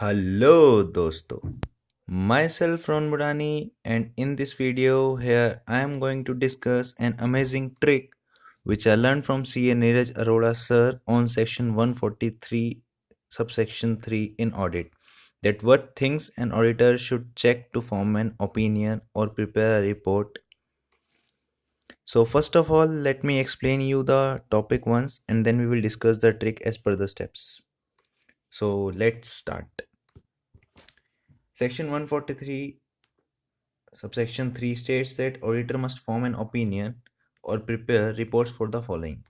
Hello dosto, myself Ron Murani, and in this video here I am going to discuss an amazing trick which I learned from CA Neeraj Arora sir on section 143 subsection 3 in audit, that what things an auditor should check to form an opinion or prepare a report. So first of all, let me explain you the topic once and then we will discuss the trick as per the steps. So let's start. Section 143 subsection 3 states that auditor must form an opinion or prepare reports for the following.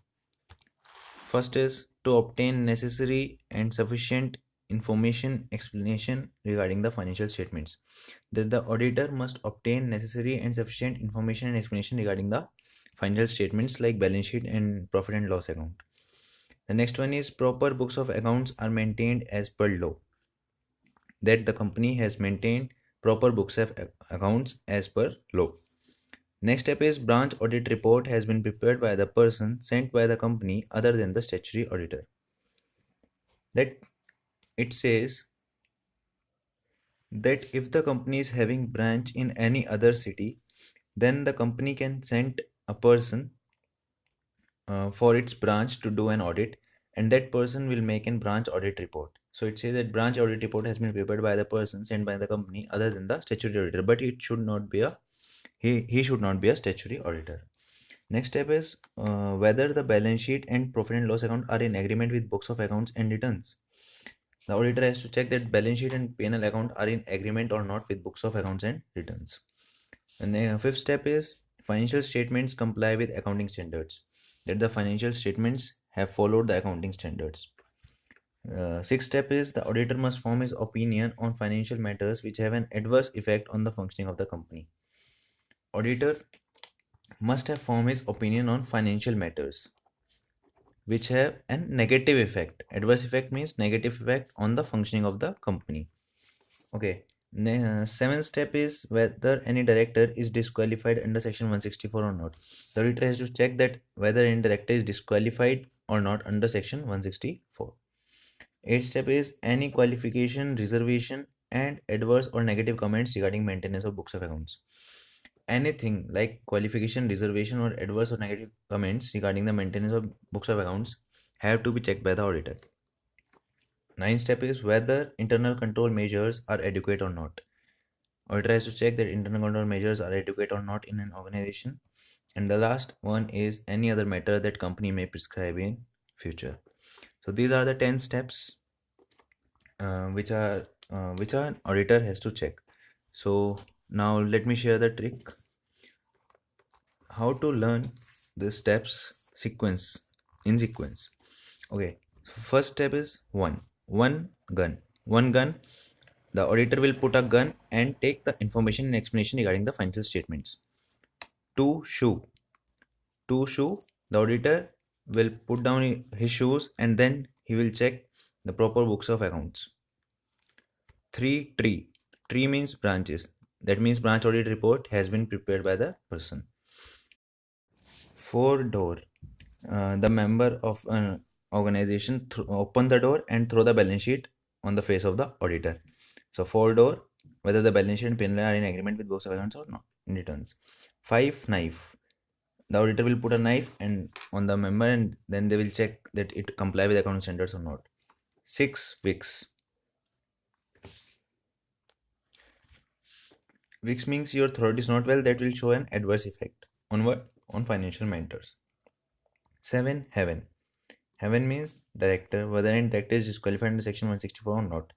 First is to obtain necessary and sufficient information explanation regarding the financial statements. That the auditor must obtain necessary and sufficient information and explanation regarding the financial statements like balance sheet and profit and loss account. The next one is proper books of accounts are maintained as per law. That the company has maintained proper books of accounts as per law. Next step is branch audit report has been prepared by the person sent by the company other than the statutory auditor. That it says that if the company is having branch in any other city, then the company can send a person for its branch to do an audit, and that person will make a branch audit report. So it says that branch audit report has been prepared by the person sent by the company other than the statutory auditor, but it should not be a he should not be a statutory auditor. Next step is whether the balance sheet and profit and loss account are in agreement with books of accounts and returns. The auditor has to check that balance sheet and P&L account are in agreement or not with books of accounts and returns. And the fifth step is financial statements comply with accounting standards. That the financial statements have followed the accounting standards. Sixth step is the auditor must form his opinion on financial matters which have an adverse effect on the functioning of the company. Auditor must have formed his opinion on financial matters which have a negative effect. Adverse effect means negative effect on the functioning of the company. Okay. Seventh step is whether any director is disqualified under section 164 or not. The auditor has to check that whether any director is disqualified or not under section 164. Eighth step is any qualification, reservation, and adverse or negative comments regarding maintenance of books of accounts. Anything like qualification, reservation, or adverse or negative comments regarding the maintenance of books of accounts have to be checked by the auditor. Ninth step is whether internal control measures are adequate or not. Auditor has to check that internal control measures are adequate or not in an organization. And the last one is any other matter that company may prescribe in future. So these are the 10 steps which an auditor has to check. So now let me share the trick how to learn the steps in sequence. Okay, so first step is one gun. The auditor will put a gun and take the information and explanation regarding the financial statements. Two shoe the auditor will put down his shoes and then he will check the proper books of accounts. Tree means branches. That means branch audit report has been prepared by the person. 4 door, the member of an organization open the door and throw the balance sheet on the face of the auditor. So 4 door, whether the balance sheet and P&L are in agreement with books of accounts or not in returns. 5 knife, the auditor will put a knife and on the member and then they will check that it comply with accounting standards or not. 6 wicks. Wicks means your throat is not well, that will show an adverse effect on what? On financial matters. 7 heaven. Heaven means director, whether any director is disqualified under section 164 or not.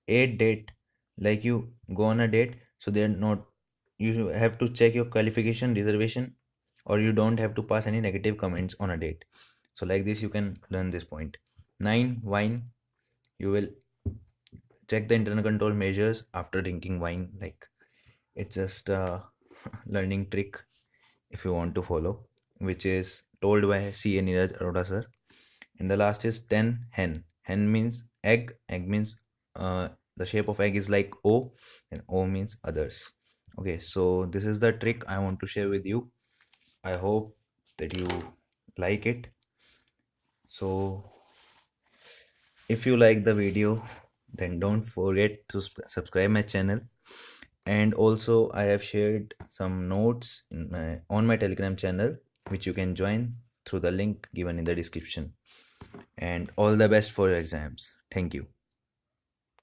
8 date, like you go on a date, so they're not, you have to check your qualification, reservation, or you don't have to pass any negative comments on a date. So like this you can learn this point. 9 wine, you will check the internal control measures after drinking wine. Like it's just a learning trick if you want to follow, which is told by C.A. Neeraj Arora sir. And the last is 10 hen. Hen means egg. Egg means the shape of egg is like O, and O means others. Okay, so this is the trick I want to share with you. I hope that you like it. So if you like the video, then don't forget to subscribe my channel. And also I have shared some notes on my Telegram channel, which you can join through the link given in the description. And all the best for your exams. Thank you.